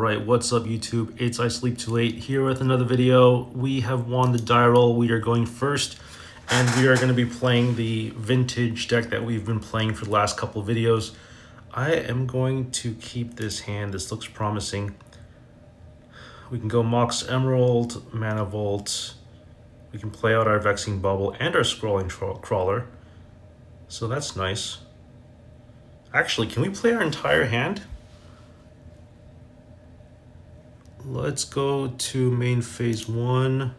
Alright, what's up YouTube? It's I Sleep Too Late here with another video. We have won the die roll. We are going first, and we are going to be playing the vintage deck that we've been playing for the last couple of videos. I am going to keep this hand. This looks promising. We can go Mox Emerald, Mana Vault. We can play out our Vexing Bubble and our Scrolling Crawler. So that's nice. Actually, can we play our entire hand? Let's go to main phase 1.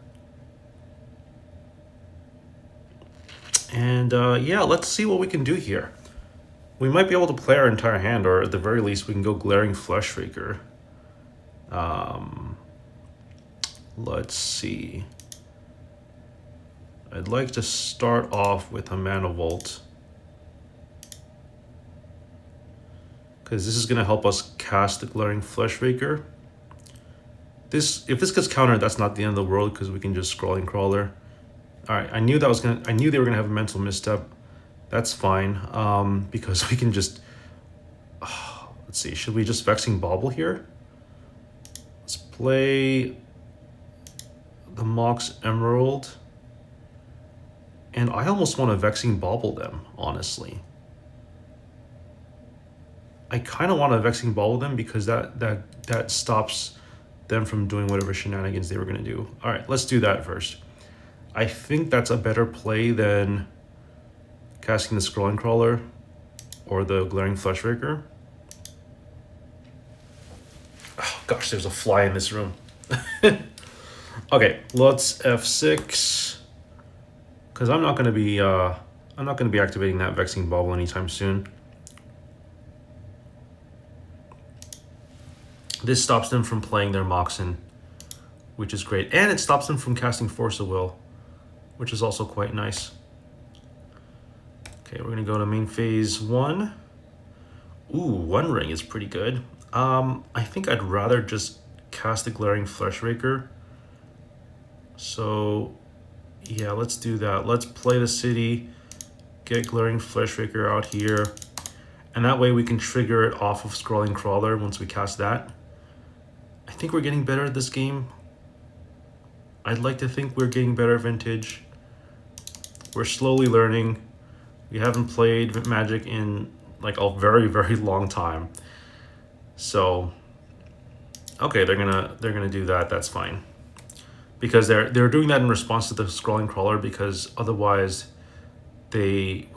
And yeah, let's see what we can do here. We might be able to play our entire hand, or at the very least, we can go Glaring Fleshraker. Let's see. I'd like to start off with a Mana Vault, because this is going to help us cast the Glaring Fleshraker. If this gets countered, that's not the end of the world, because we can just Scrolling Crawler. All right, I knew they were gonna have a mental misstep. That's fine, because we can just. Let's see. Should we just Vexing Bauble here? Let's play the Mox Emerald, and I almost want to Vexing Bauble them. Honestly, I kind of want to Vexing Bauble them because that stops them from doing whatever shenanigans they were going to do. All right, let's do that first. I think that's a better play than casting the Scrolling Crawler or the Glaring Fleshraker. Oh gosh, there's a fly in this room. Okay, let's F6, because I'm not going to be activating that Vexing Bubble anytime soon. This stops them from playing their Moxen, which is great. And it stops them from casting Force of Will, which is also quite nice. Okay, we're going to go to main phase 1. Ooh, One Ring is pretty good. I think I'd rather just cast the Glaring Fleshraker. So, yeah, let's do that. Let's play the city, get Glaring Fleshraker out here, and that way we can trigger it off of Scrolling Crawler once we cast that. I think we're getting better at this game. I'd like to think we're getting better at Vintage. We're slowly learning. We haven't played Magic in like a very, very long time. So, okay, they're gonna do that. That's fine, because they're doing that in response to the Scrolling Crawler, because otherwise they'd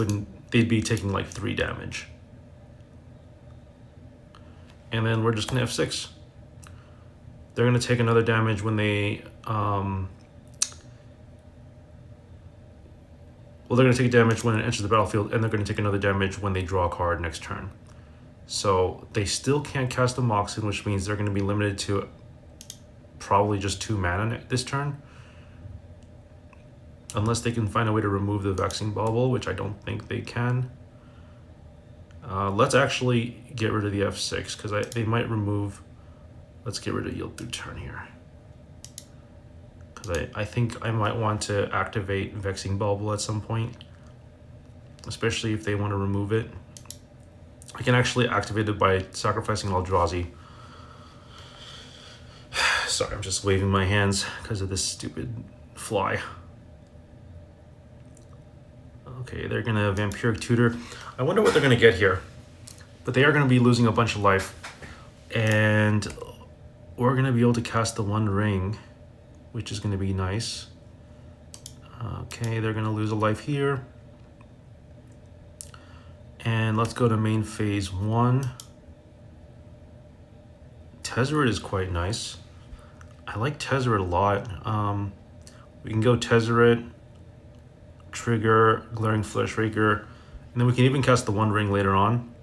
be taking like 3 damage. And then we're just gonna F6. They're going to take another damage when they, well, they're going to take damage when it enters the battlefield, and they're going to take another damage when they draw a card next turn. So they still can't cast the Moxen, which means they're going to be limited to probably just 2 mana this turn. Unless they can find a way to remove the Vexing Bauble, which I don't think they can. Let's actually get rid of the F6, because they might remove. Let's get rid of Yield Through Turn here, because I think I might want to activate Vexing Bauble at some point, especially if they want to remove it. I can actually activate it by sacrificing Eldrazi. Sorry, I'm just waving my hands because of this stupid fly. Okay, they're going to Vampiric Tutor. I wonder what they're going to get here, but they are going to be losing a bunch of life, and we're going to be able to cast the One Ring, which is going to be nice. Okay, they're going to lose a life here. And let's go to main phase 1. Tezzerator is quite nice. I like Tezzerator a lot. We can go Tezzerator, trigger Glaring Fleshraker, and then we can even cast the One Ring later on.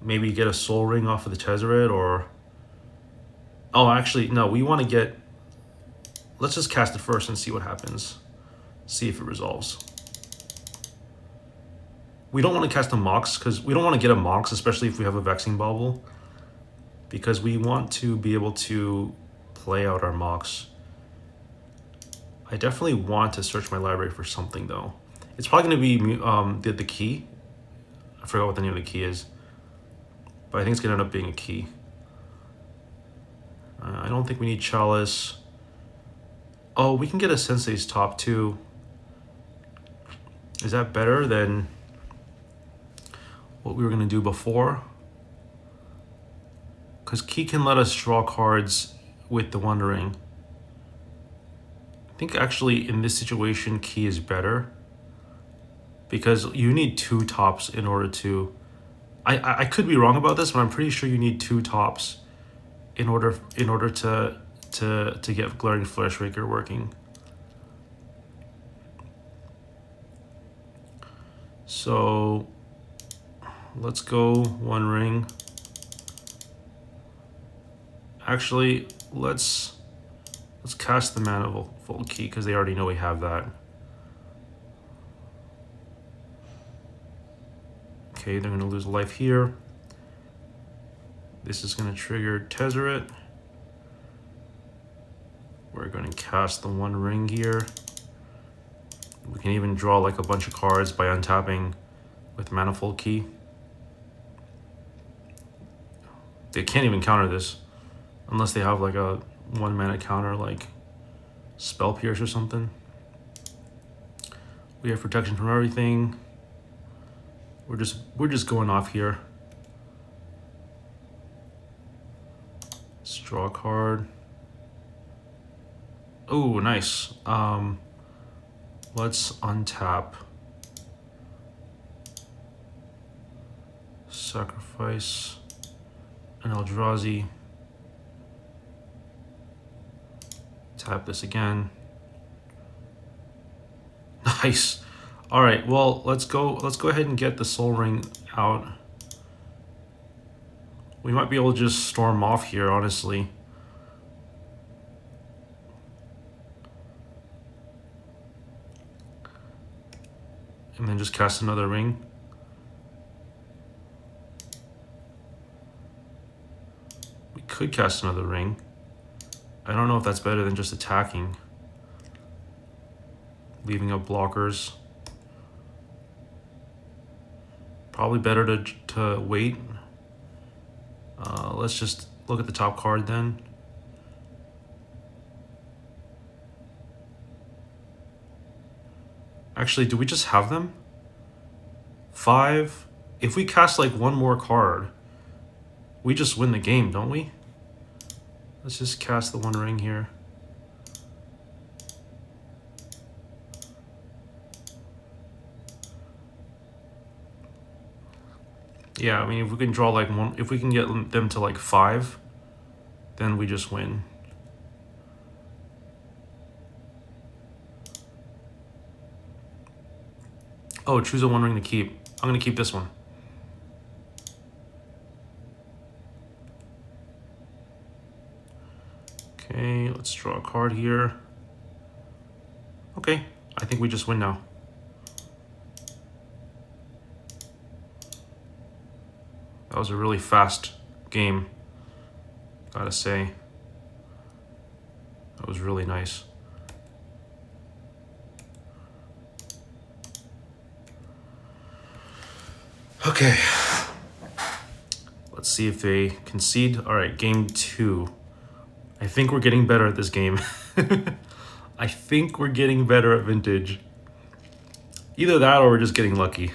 Maybe get a Soul Ring off of the Tezzerator, or... Oh, actually, no, we want to get... Let's just cast it first and see what happens. See if it resolves. We don't want to cast a Mox, because we don't want to get a Mox, especially if we have a Vexing Bauble, because we want to be able to play out our Mox. I definitely want to search my library for something, though. It's probably going to be the key. I forgot what the name of the key is, but I think it's going to end up being a key. don't think we need Chalice. Oh, we can get a Sensei's Top too. Is that better than what we were going to do before? Because Key can let us draw cards with the Wondering. I think actually in this situation, Key is better. Because you need 2 tops in order to... I could be wrong about this, but I'm pretty sure you need 2 tops in order to get Glaring Fleshraker working. So let's go 1 ring. Actually, let's cast the Manifold Key because they already know we have that. Okay, they're going to lose life here. This is going to trigger Tezzerator. We're going to cast the 1 ring here. We can even draw like a bunch of cards by untapping with Manifold Key. They can't even counter this unless they have like a 1 mana counter like Spell Pierce or something. We have protection from everything. We're just going off here. Let's draw a card. Oh, nice. Let's untap. Sacrifice an Eldrazi. Tap this again. Nice. All right, well, let's go ahead and get the Soul Ring out. We might be able to just storm off here, honestly. And then just cast another ring. We could cast another ring. I don't know if that's better than just attacking. Leaving up blockers. Probably better to wait. Let's just look at the top card then. Actually, do we just have them? 5. If we cast like 1 more card, we just win the game, don't we? Let's just cast the 1 ring here. Yeah, I mean, if we can draw like 1, if we can get them to like 5, then we just win. Oh, choose a 1 ring to keep. I'm gonna keep this one. Okay, let's draw a card here. Okay, I think we just win now. That was a really fast game, gotta say. That was really nice. Okay. Let's see if they concede. All right, game 2. I think we're getting better at this game. I think we're getting better at Vintage. Either that or we're just getting lucky.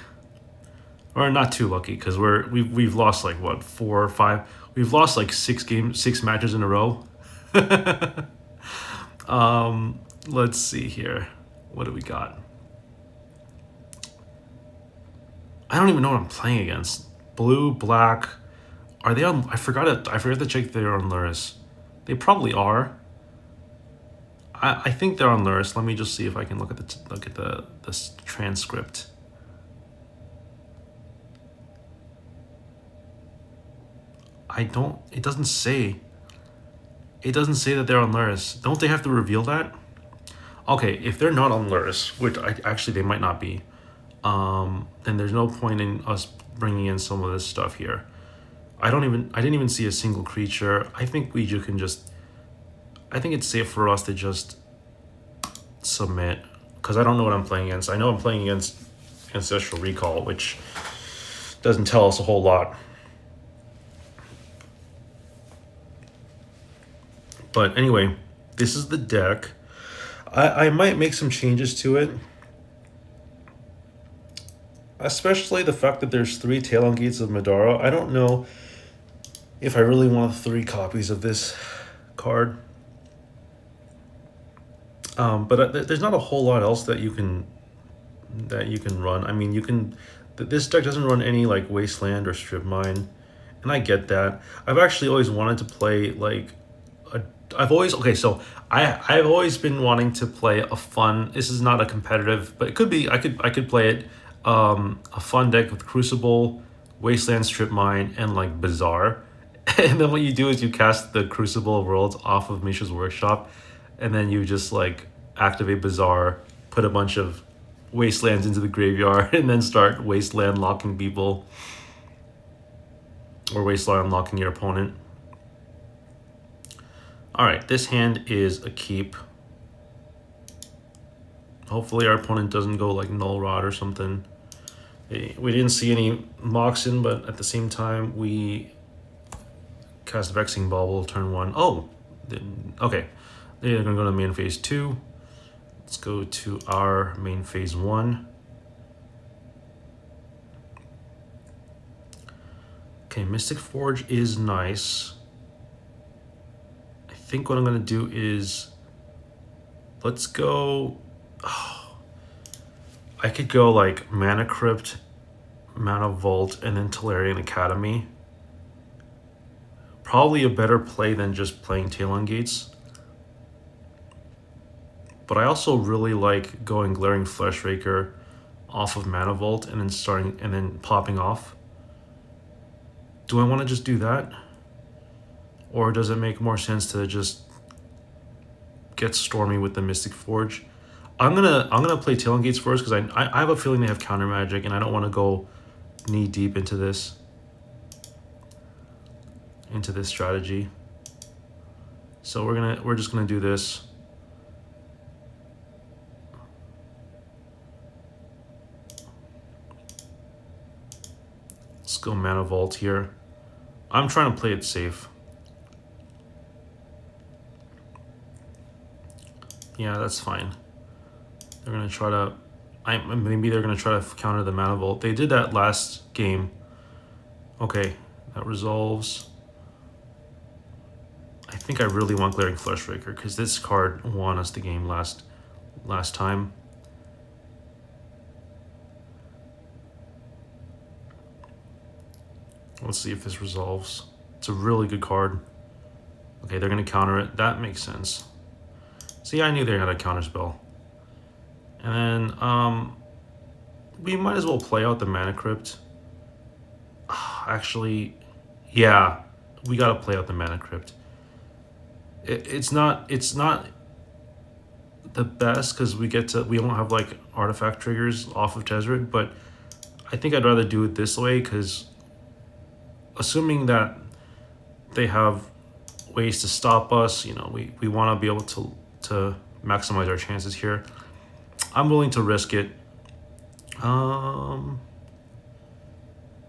Or not too lucky, because we've lost like what, 4 or 5. We've lost like 6 matches in a row. Let's see here. What do we got? I don't even know what I'm playing against. Blue, black. Are they on? I forgot to check if they're on Luris. They probably are. I think they're on Luris. Let me just see if I can look at the transcript. It doesn't say. It doesn't say that they're on Luris. Don't they have to reveal that? Okay, if they're not on Luris, which actually they might not be, then there's no point in us bringing in some of this stuff here. I didn't even see a single creature. I think I think it's safe for us to just submit, because I don't know what I'm playing against. I know I'm playing against Ancestral Recall, which doesn't tell us a whole lot. But anyway, this is the deck. I might make some changes to it. Especially the fact that there's 3 Talon Gates of Madara. I don't know if I really want 3 copies of this card. But there's not a whole lot else that you can run. I mean, you can. This deck doesn't run any like Wasteland or Strip Mine, and I get that. I've actually always wanted to play like I've always I've always been wanting to play a fun. This is not a competitive, but it could be. I could play it. A fun deck with Crucible, Wasteland, Strip Mine, and like Bazaar. And then what you do is you cast the Crucible of Worlds off of Misha's Workshop, and then you just like activate Bazaar, put a bunch of Wastelands into the graveyard, and then start Wasteland locking people, or Wasteland locking your opponent. Alright, this hand is a keep. Hopefully our opponent doesn't go like Null Rod or something. We didn't see any Moxen, but at the same time we cast Vexing Bauble turn 1. Oh, okay. They're gonna go to main phase 2. Let's go to our main phase 1. Okay, Mystic Forge is nice. I think what I'm gonna do is let's go. Oh, I could go like Mana Crypt, Mana Vault, and then Tolarian Academy. Probably a better play than just playing Talon Gates. But I also really like going Glaring Fleshraker off of Mana Vault and then popping off. Do I want to just do that? Or does it make more sense to just get Stormy with the Mystic Forge? I'm gonna play Talon Gates first because I have a feeling they have counter magic and I don't want to go knee deep into this strategy. So we're just gonna do this. Let's go Mana Vault here. I'm trying to play it safe. Yeah, that's fine. They're gonna try to. Maybe they're gonna try to counter the Mana Vault. They did that last game. Okay, that resolves. I think I really want Glaring Fleshraker because this card won us the game last time. Let's see if this resolves. It's a really good card. Okay, they're gonna counter it. That makes sense. See, I knew they had a counter spell. And then we might as well play out the Mana Crypt. Actually, yeah, we gotta play out the Mana Crypt. It's not the best because we don't have like artifact triggers off of Tezzerator, but I think I'd rather do it this way because assuming that they have ways to stop us, you know, we want to be able to maximize our chances here. I'm willing to risk it.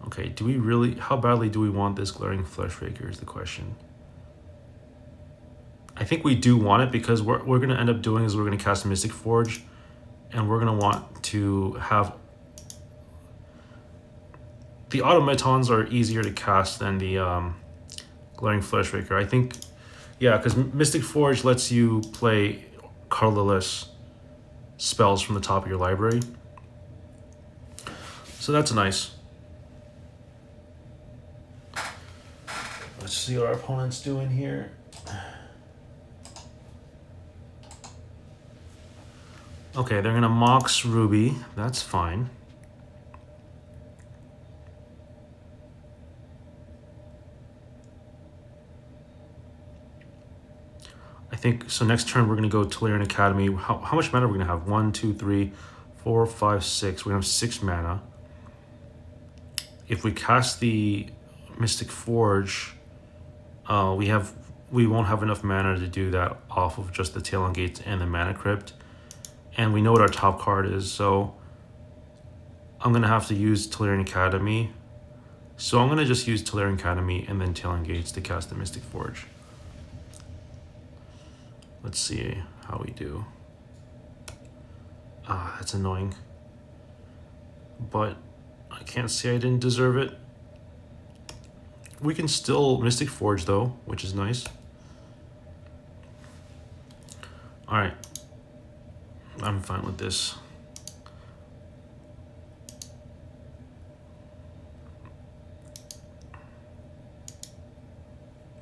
Okay, do we really, how badly do we want this Glaring Fleshraker is the question. I think we do want it because what we're going to end up doing is we're going to cast Mystic Forge and we're going to want to have... The automatons are easier to cast than the Glaring Fleshraker. I think, yeah, because Mystic Forge lets you play colorless spells from the top of your library. So that's nice. Let's see what our opponent's doing here. Okay, they're gonna Mox Ruby. That's fine. I think so. Next turn we're gonna go Tolarian Academy. How much mana are we gonna have? 1, 2, 3, 4, 5, 6. We're gonna have 6 mana. If we cast the Mystic Forge, we won't have enough mana to do that off of just the Talon Gates and the Mana Crypt. And we know what our top card is, so I'm gonna have to use Tolarian Academy. So I'm gonna just use Tolarian Academy and then Talon Gates to cast the Mystic Forge. Let's see how we do. Ah, that's annoying. But I can't say I didn't deserve it. We can still Mystic Forge though, which is nice. Alright. I'm fine with this.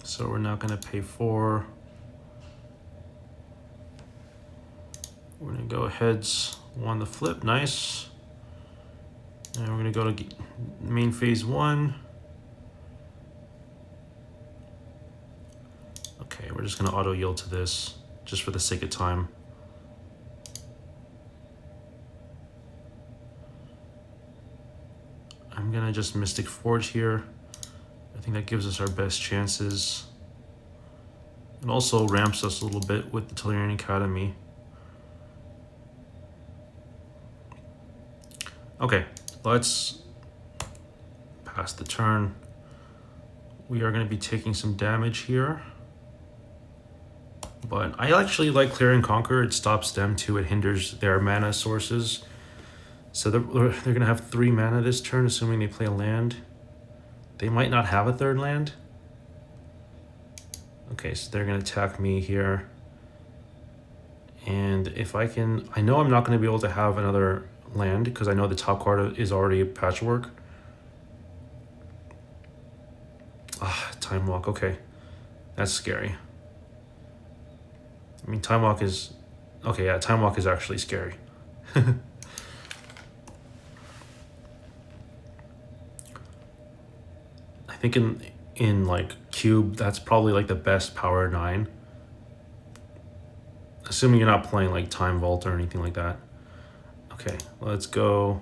So we're not gonna pay 4. We're gonna go heads on the flip, nice. And we're gonna go to main phase 1. Okay, we're just gonna auto yield to this, just for the sake of time. I'm gonna just Mystic Forge here. I think that gives us our best chances. It also ramps us a little bit with the Tezzerator Academy. Okay, let's pass the turn. We are going to be taking some damage here. But I actually like Clear and Conquer. It stops them too. It hinders their mana sources. So they're going to have 3 mana this turn, assuming they play a land. They might not have a 3rd land. Okay, so they're going to attack me here. And if I can... I know I'm not going to be able to have another land because I know the top card is already Patchwork. Ah, Time Walk, okay. That's scary. I mean, Time Walk is... Okay, yeah, Time Walk is actually scary. I think in like Cube, that's probably like the best power 9. Assuming you're not playing like Time Vault or anything like that. Okay, let's go.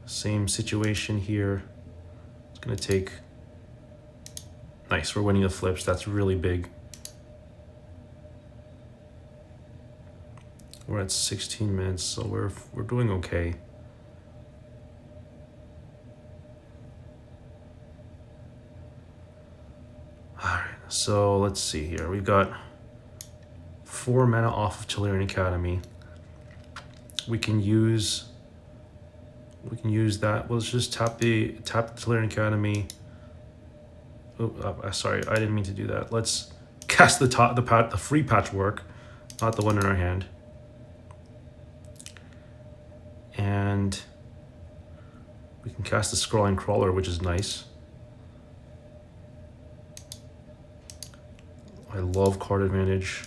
Same situation here. It's gonna take... Nice, we're winning the flips. That's really big. We're at 16 minutes, so we're doing okay. Alright, so let's see here. We've got 4 mana off of Tezzerator Academy. We can use that. Let's just tap the Tezzerator Academy. Oh, sorry, I didn't mean to do that. Let's cast the free Patchwork, not the one in our hand. And we can cast the Scrolling Crawler, which is nice. I love card advantage.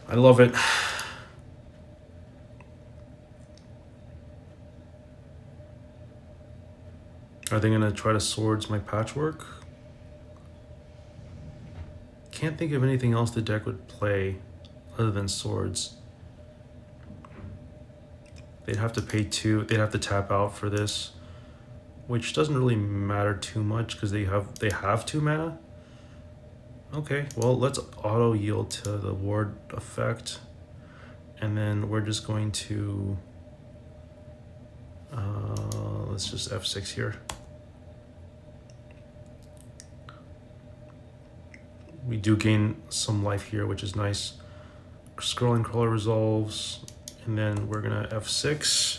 I love it. Are they gonna try to swords my Patchwork? Can't think of anything else the deck would play other than swords. They'd have to pay 2. They'd have to tap out for this, which doesn't really matter too much because they have 2 mana. Okay, well, let's auto yield to the ward effect, and then we're just going to let's just F6 here. We do gain some life here, which is nice. Scrolling Crawler resolves, and then we're gonna F6.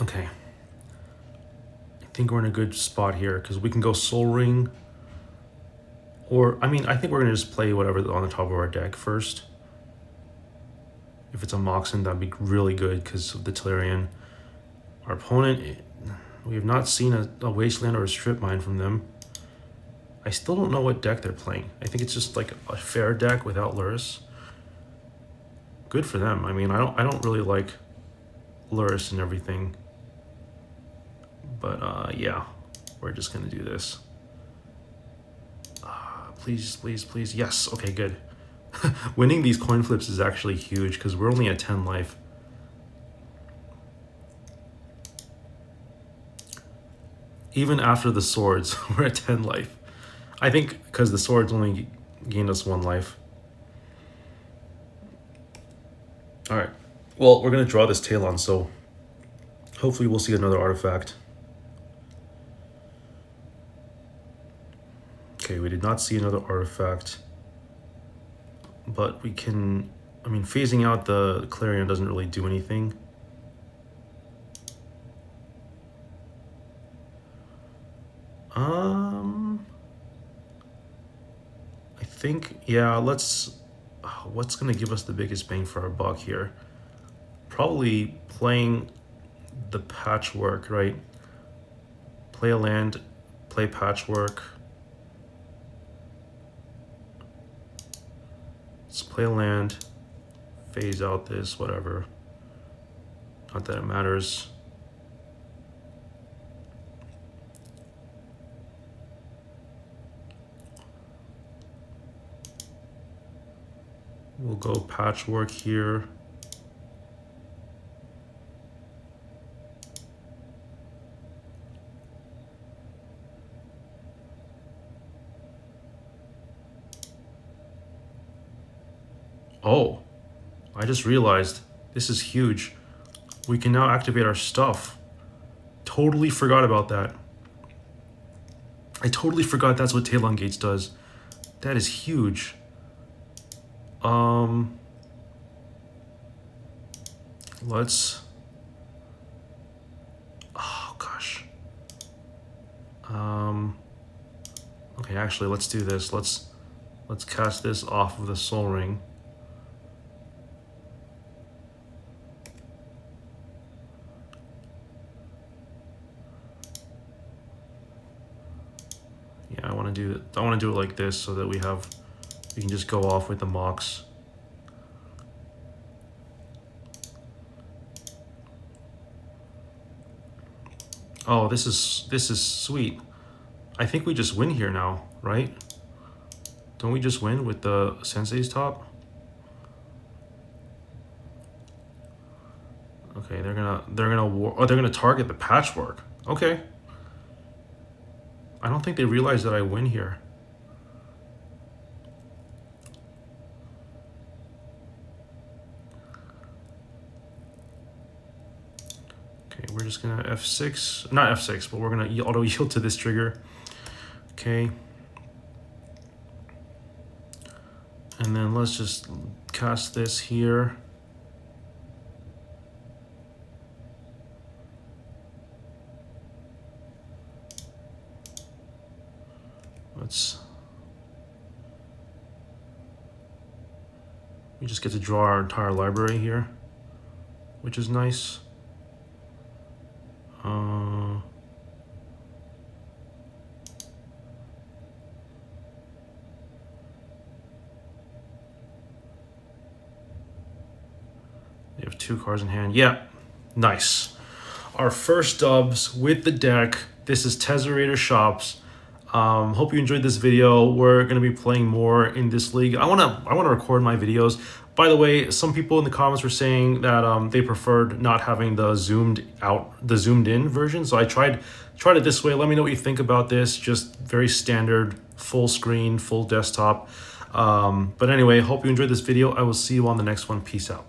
Okay. I think we're in a good spot here because we can go Soul Ring. Or, I mean, I think we're gonna just play whatever on the top of our deck first. If it's a Moxen, that'd be really good because of the Tezzerator. Our opponent, we have not seen a Wasteland or a Strip Mine from them. I still don't know what deck they're playing. I think it's just like a fair deck without Lurrus. Good for them. I mean, I don't really like Lurrus and everything. But yeah, we're just gonna do this. Please, please, please. Yes, okay, good. Winning these coin flips is actually huge because we're only at 10 life. Even after the swords, we're at 10 life. I think because the swords only gained us 1 life. Alright, well, we're going to draw this Talon, so hopefully we'll see another artifact. Okay, we did not see another artifact. But we can... I mean, phasing out the Clarion doesn't really do anything. I think, yeah, let's... what's going to give us the biggest bang for our buck here? Probably playing the patchwork, right? Play a land, play patchwork. Let's play a land, phase out this, whatever. Not that it matters. We'll go patchwork here. Oh, I just realized this is huge. We can now activate our stuff. Totally forgot about that. I totally forgot that's what Talon Gates does. That is huge. Let's... oh, gosh. Okay, actually, let's do this. Let's cast this off of the Soul Ring. Yeah, I want to do it like this so that we can just go off with the Mox. Oh, this is sweet. I think we just win here now, right? Don't we just win with the Sensei's top? Okay, they're gonna target the patchwork. Okay. I don't think they realize that I win here. Okay, we're just gonna F6, not F6, but we're gonna auto yield to this trigger. Okay. And then let's just cast this here. We just get to draw our entire library here, which is nice. They have 2 cards in hand. Yeah, nice. Our first dubs with the deck. This is Tezzerator Shops. Hope you enjoyed this video. We're gonna be playing more in this league. I wanna record my videos. By the way, some people in the comments were saying that they preferred not having the zoomed in version. So I tried it this way. Let me know what you think about this. Just very standard, full screen, full desktop. But anyway, hope you enjoyed this video. I will see you on the next one. Peace out.